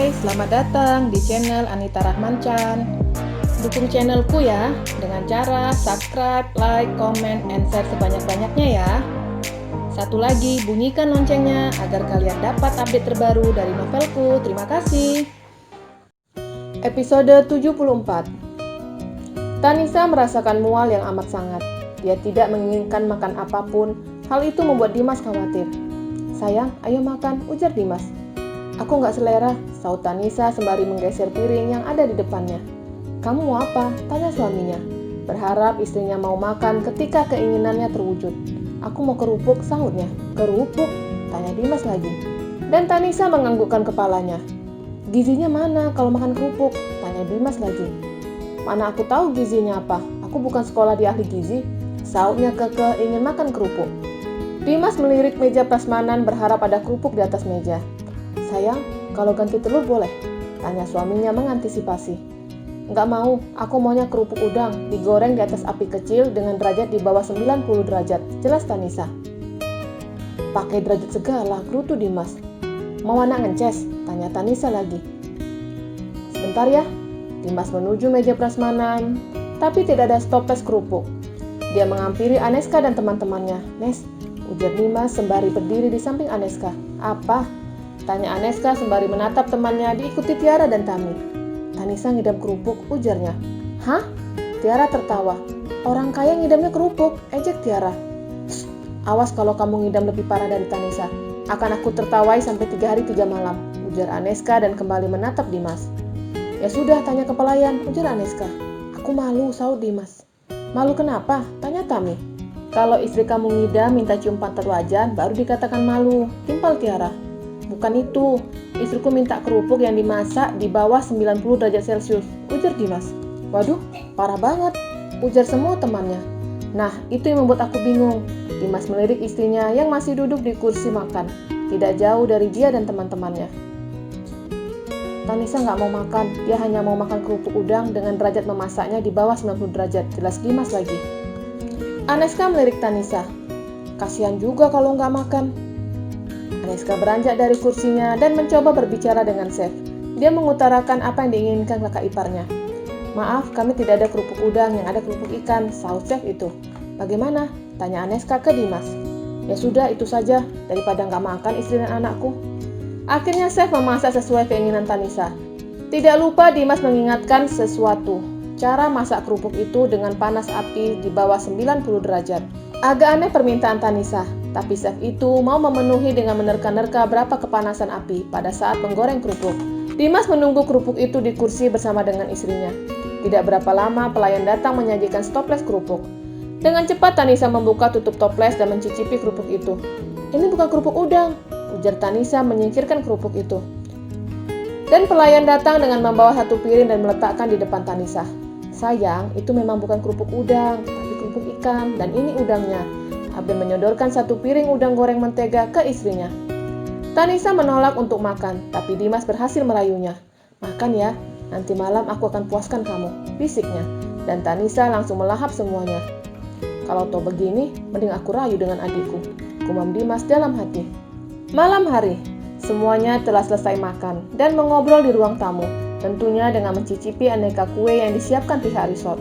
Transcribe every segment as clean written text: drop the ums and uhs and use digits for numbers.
Hai, selamat datang di channel Anita Rahman Chan. Dukung channelku ya dengan cara subscribe, like, comment, and share sebanyak-banyaknya ya. Satu lagi, bunyikan loncengnya agar kalian dapat update terbaru dari novelku. Terima kasih. Episode 74. Tanisa merasakan mual yang amat sangat. Dia tidak menginginkan makan apapun. Hal itu membuat Dimas khawatir. "Sayang, ayo makan," ujar Dimas. "Aku nggak selera," saut Tanisa sembari menggeser piring yang ada di depannya. "Kamu mau apa?" tanya suaminya. Berharap istrinya mau makan ketika keinginannya terwujud. "Aku mau kerupuk," sahutnya. "Kerupuk?" tanya Dimas lagi. Dan Tanisa menganggukkan kepalanya. "Gizinya mana kalau makan kerupuk?" tanya Dimas lagi. "Mana aku tahu gizinya apa? Aku bukan sekolah di ahli gizi," sautnya kekeh ingin makan kerupuk. Dimas melirik meja prasmanan berharap ada kerupuk di atas meja. "Sayang, kalau ganti telur boleh?" tanya suaminya mengantisipasi. "Nggak mau, aku maunya kerupuk udang, digoreng di atas api kecil dengan derajat di bawah 90 derajat, jelas Tanisa. "Pakai derajat segala," gerutu Dimas. "Mau anak ngeces?" tanya Tanisa lagi. "Sebentar ya." Dimas menuju meja prasmanan, tapi tidak ada stoples kerupuk. Dia menghampiri Aneska dan teman-temannya. "Nes," ujar Dimas sembari berdiri di samping Aneska. "Apa?" tanya Aneska sembari menatap temannya diikuti Tiara dan Tami. "Tanisa ngidam kerupuk," ujarnya. "Hah?" Tiara tertawa. "Orang kaya ngidamnya kerupuk," ejek Tiara. "Awas kalau kamu ngidam lebih parah dari Tanisa. Akan aku tertawai sampai 3 hari 3 malam, ujar Aneska dan kembali menatap Dimas. "Ya sudah, tanya ke pelayan," ujar Aneska. "Aku malu," saut Dimas. "Malu kenapa?" tanya Tami. "Kalau istri kamu ngidam minta cium pantat wajan, baru dikatakan malu," timpal Tiara. "Bukan itu, istriku minta kerupuk yang dimasak di bawah 90 derajat Celcius, ujar Dimas. "Waduh, parah banget," ujar semua temannya. "Nah, itu yang membuat aku bingung." Dimas melirik istrinya yang masih duduk di kursi makan, tidak jauh dari dia dan teman-temannya. "Tanisa nggak mau makan, dia hanya mau makan kerupuk udang dengan derajat memasaknya di bawah 90 derajat, jelas Dimas lagi. Aneska melirik Tanisa. "Kasihan juga kalau nggak makan." Aneska beranjak dari kursinya dan mencoba berbicara dengan chef. Dia mengutarakan apa yang diinginkan kakak iparnya. "Maaf, kami tidak ada kerupuk udang, yang ada kerupuk ikan," saut chef itu. "Bagaimana?" tanya Aneska ke Dimas. "Ya sudah, itu saja, daripada nggak makan istri dan anakku." Akhirnya chef memasak sesuai keinginan Tanisa. Tidak lupa Dimas mengingatkan sesuatu. Cara masak kerupuk itu dengan panas api di bawah 90 derajat. Agak aneh permintaan Tanisa, tapi chef itu mau memenuhi dengan menerka-nerka berapa kepanasan api pada saat menggoreng kerupuk. Dimas menunggu kerupuk itu di kursi bersama dengan istrinya. Tidak berapa lama pelayan datang menyajikan stoples kerupuk. Dengan cepat Tanisa membuka tutup toples dan mencicipi kerupuk itu. "Ini bukan kerupuk udang," ujar Tanisa menyingkirkan kerupuk itu. Dan pelayan datang dengan membawa satu piring dan meletakkan di depan Tanisa. "Sayang, itu memang bukan kerupuk udang, tapi kerupuk ikan, dan ini udangnya." Abel menyodorkan satu piring udang goreng mentega ke istrinya. Tanisa menolak untuk makan, tapi Dimas berhasil merayunya. "Makan ya, nanti malam aku akan puaskan kamu," bisiknya. Dan Tanisa langsung melahap semuanya. "Kalau toh begini, mending aku rayu dengan adikku," gumam Dimas dalam hati. Malam hari, semuanya telah selesai makan dan mengobrol di ruang tamu, tentunya dengan mencicipi aneka kue yang disiapkan pihak resort.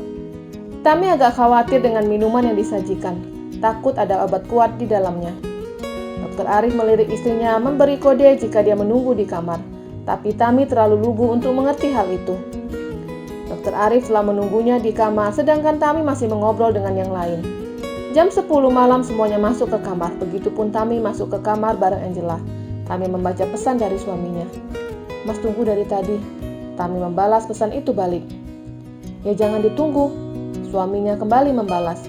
Tami agak khawatir dengan minuman yang disajikan, takut ada obat kuat di dalamnya. Dr. Arif melirik istrinya memberi kode jika dia menunggu di kamar, tapi Tami terlalu lugu untuk mengerti hal itu. Dr. Arif telah menunggunya di kamar, sedangkan Tami masih mengobrol dengan yang lain. Jam 10 malam semuanya masuk ke kamar, begitupun Tami masuk ke kamar bareng Angela. Tami membaca pesan dari suaminya. "Mas tunggu dari tadi." Tami membalas pesan itu balik. "Ya jangan ditunggu," suaminya kembali membalas.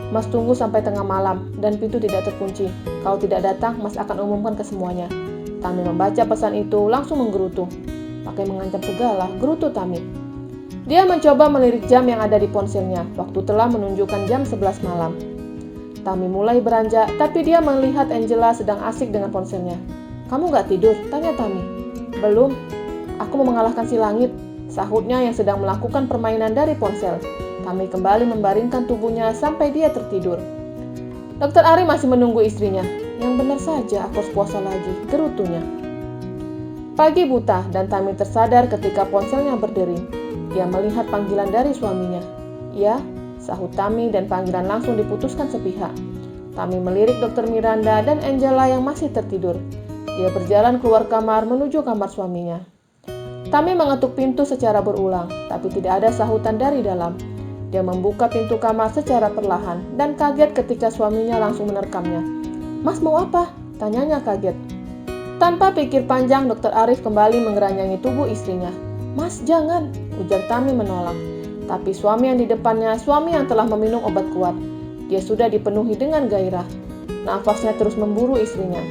"Mas tunggu sampai tengah malam dan pintu tidak terkunci. Kalau tidak datang, Mas akan umumkan ke semuanya." Tami membaca pesan itu langsung menggerutu. "Pakai mengancam segala," gerutu Tami. Dia mencoba melirik jam yang ada di ponselnya. Waktu telah menunjukkan jam 11 malam. Tami mulai beranjak, tapi dia melihat Angela sedang asik dengan ponselnya. "Kamu gak tidur?" tanya Tami. "Belum. Aku mau mengalahkan si langit," sahutnya yang sedang melakukan permainan dari ponsel. Tami kembali membaringkan tubuhnya sampai dia tertidur. Dr. Ari masih menunggu istrinya. "Yang benar saja, aku harus puasa lagi," gerutunya. Pagi buta dan Tami tersadar ketika ponselnya berdering. Dia melihat panggilan dari suaminya. "Ya," sahut Tami dan panggilan langsung diputuskan sepihak. Tami melirik Dr. Miranda dan Angela yang masih tertidur. Dia berjalan keluar kamar menuju kamar suaminya. Tami mengetuk pintu secara berulang, tapi tidak ada sahutan dari dalam. Dia membuka pintu kamar secara perlahan dan kaget ketika suaminya langsung menerkamnya. "Mas mau apa?" tanyanya kaget. Tanpa pikir panjang, Dr. Arif kembali menggeranyangi tubuh istrinya. "Mas, jangan," ujar Tami menolak. Tapi suami yang di depannya, suami yang telah meminum obat kuat. Dia sudah dipenuhi dengan gairah. Nafasnya terus memburu istrinya.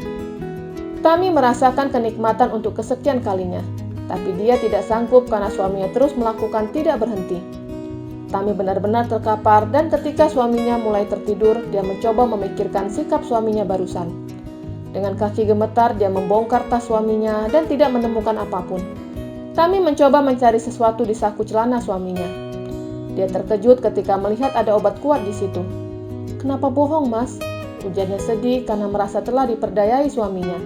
Tami merasakan kenikmatan untuk kesekian kalinya. Tapi dia tidak sanggup karena suaminya terus melakukan tidak berhenti. Tami benar-benar terkapar dan ketika suaminya mulai tertidur, dia mencoba memikirkan sikap suaminya barusan. Dengan kaki gemetar, dia membongkar tas suaminya dan tidak menemukan apapun. Tami mencoba mencari sesuatu di saku celana suaminya. Dia terkejut ketika melihat ada obat kuat di situ. "Kenapa bohong, Mas?" ujarnya sedih karena merasa telah diperdayai suaminya.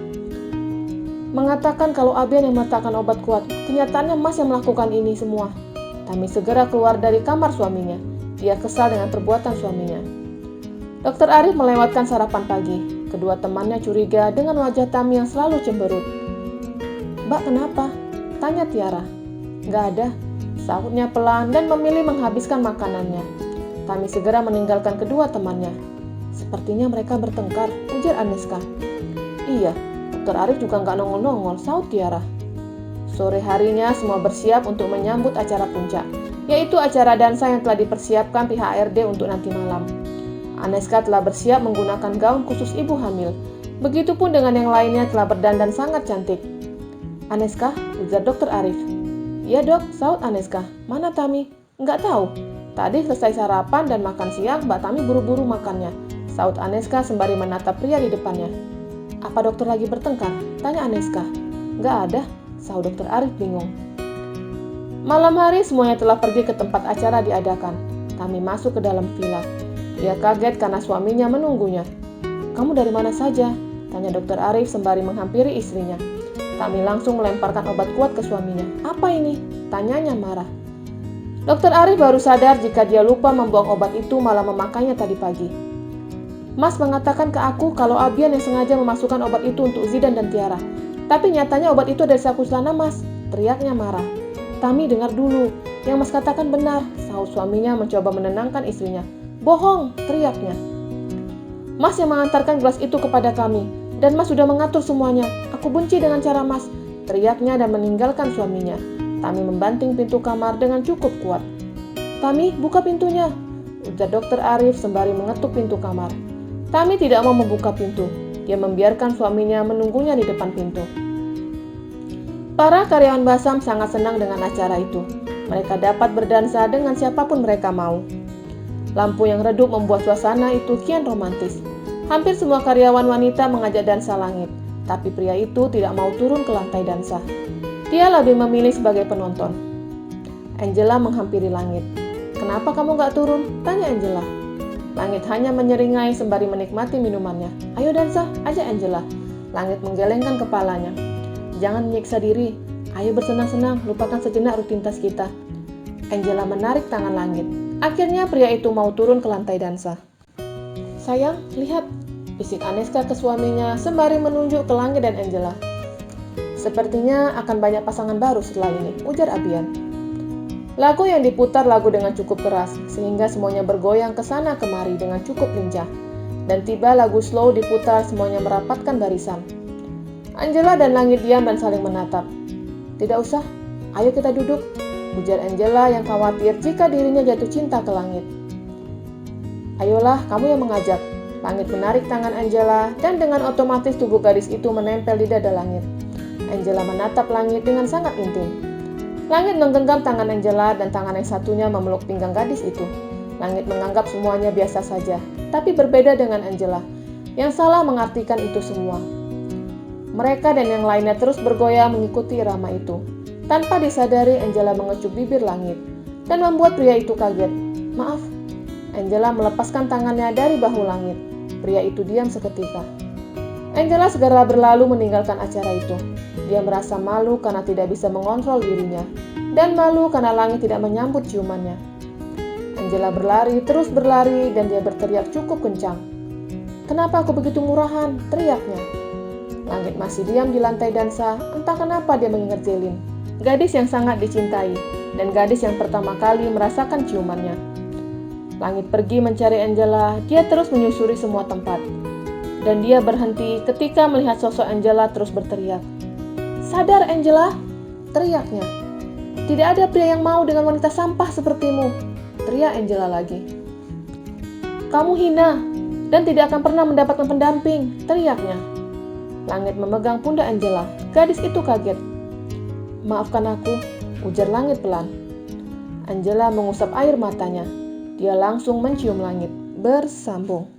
Mengatakan kalau Abian yang meletakkan obat kuat, kenyataannya Mas yang melakukan ini semua. Tami segera keluar dari kamar suaminya. Dia kesal dengan perbuatan suaminya. Dr. Arif melewatkan sarapan pagi. Kedua temannya curiga dengan wajah Tami yang selalu cemberut. "Mbak, kenapa?" tanya Tiara. "Nggak ada," sahutnya pelan dan memilih menghabiskan makanannya. Tami segera meninggalkan kedua temannya. "Sepertinya mereka bertengkar," ujar Aneska. "Iya, Dr. Arif juga nggak nongol-nongol," sahut Tiara. Sore harinya semua bersiap untuk menyambut acara puncak, yaitu acara dansa yang telah dipersiapkan pihak HRD untuk nanti malam. Aneska telah bersiap menggunakan gaun khusus ibu hamil. Begitupun dengan yang lainnya telah berdandan sangat cantik. "Aneska," ujar Dr. Arif. "Iya dok," sahut Aneska. "Mana Tami?" "Nggak tahu. Tadi selesai sarapan dan makan siang, Mbak Tami buru-buru makannya," sahut Aneska sembari menatap pria di depannya. "Apa dokter lagi bertengkar?" tanya Aneska. "Nggak ada," sahut Dr. Arif bingung. Malam hari semuanya telah pergi ke tempat acara diadakan. Tami masuk ke dalam villa. Dia kaget karena suaminya menunggunya. "Kamu dari mana saja?" tanya Dr. Arif sembari menghampiri istrinya. Tami langsung melemparkan obat kuat ke suaminya. "Apa ini?" tanyanya marah. Dr. Arif baru sadar jika dia lupa membuang obat itu malah memakainya tadi pagi. "Mas mengatakan ke aku kalau Abian yang sengaja memasukkan obat itu untuk Zidan dan Tiara. Tapi nyatanya obat itu dari saku celana Mas," teriaknya marah. "Tami, dengar dulu. Yang Mas katakan benar," sahut suaminya mencoba menenangkan istrinya. "Bohong," teriaknya. "Mas yang mengantarkan gelas itu kepada kami, dan Mas sudah mengatur semuanya. Aku benci dengan cara Mas," teriaknya dan meninggalkan suaminya. Tami membanting pintu kamar dengan cukup kuat. "Tami, buka pintunya," ujar Dr. Arif sembari mengetuk pintu kamar. Tami tidak mau membuka pintu. Dia membiarkan suaminya menunggunya di depan pintu. Para karyawan Basam sangat senang dengan acara itu. Mereka dapat berdansa dengan siapapun mereka mau. Lampu yang redup membuat suasana itu kian romantis. Hampir semua karyawan wanita mengajak dansa langit, tapi pria itu tidak mau turun ke lantai dansa. Dia lebih memilih sebagai penonton. Angela menghampiri langit. "Kenapa kamu gak turun?" tanya Angela. Langit hanya menyeringai sembari menikmati minumannya. "Ayo dansa," ajak Angela. Langit menggelengkan kepalanya. "Jangan menyiksa diri. Ayo bersenang-senang, lupakan sejenak rutinitas kita." Angela menarik tangan Langit. Akhirnya pria itu mau turun ke lantai dansa. "Sayang, lihat," bisik Aneska ke suaminya sembari menunjuk ke Langit dan Angela. "Sepertinya akan banyak pasangan baru setelah ini," ujar Abian. Lagu yang diputar lagu dengan cukup keras, sehingga semuanya bergoyang ke sana kemari dengan cukup lincah. Dan tiba lagu slow diputar, semuanya merapatkan barisan. Angela dan Langit diam dan saling menatap. "Tidak usah, ayo kita duduk," ujar Angela yang khawatir jika dirinya jatuh cinta ke Langit. "Ayolah, kamu yang mengajak." Langit menarik tangan Angela dan dengan otomatis tubuh gadis itu menempel di dada Langit. Angela menatap Langit dengan sangat intim. Langit menggenggam tangan Angela dan tangan yang satunya memeluk pinggang gadis itu. Langit menganggap semuanya biasa saja, tapi berbeda dengan Angela, yang salah mengartikan itu semua. Mereka dan yang lainnya terus bergoyang mengikuti irama itu. Tanpa disadari, Angela mengecup bibir Langit dan membuat pria itu kaget. "Maaf." Angela melepaskan tangannya dari bahu Langit. Pria itu diam seketika. Angela segera berlalu meninggalkan acara itu. Dia merasa malu karena tidak bisa mengontrol dirinya, dan malu karena langit tidak menyambut ciumannya. Angela berlari, terus berlari, dan dia berteriak cukup kencang. "Kenapa aku begitu murahan?" teriaknya. Langit masih diam di lantai dansa, entah kenapa dia mengingat Zelin, gadis yang sangat dicintai, dan gadis yang pertama kali merasakan ciumannya. Langit pergi mencari Angela, dia terus menyusuri semua tempat. Dan dia berhenti ketika melihat sosok Angela terus berteriak. "Sadar, Angela!" teriaknya. "Tidak ada pria yang mau dengan wanita sampah sepertimu," teriak Angela lagi. "Kamu hina dan tidak akan pernah mendapatkan pendamping," teriaknya. Langit memegang pundak Angela. Gadis itu kaget. "Maafkan aku," ujar Langit pelan. Angela mengusap air matanya. Dia langsung mencium Langit. Bersambung.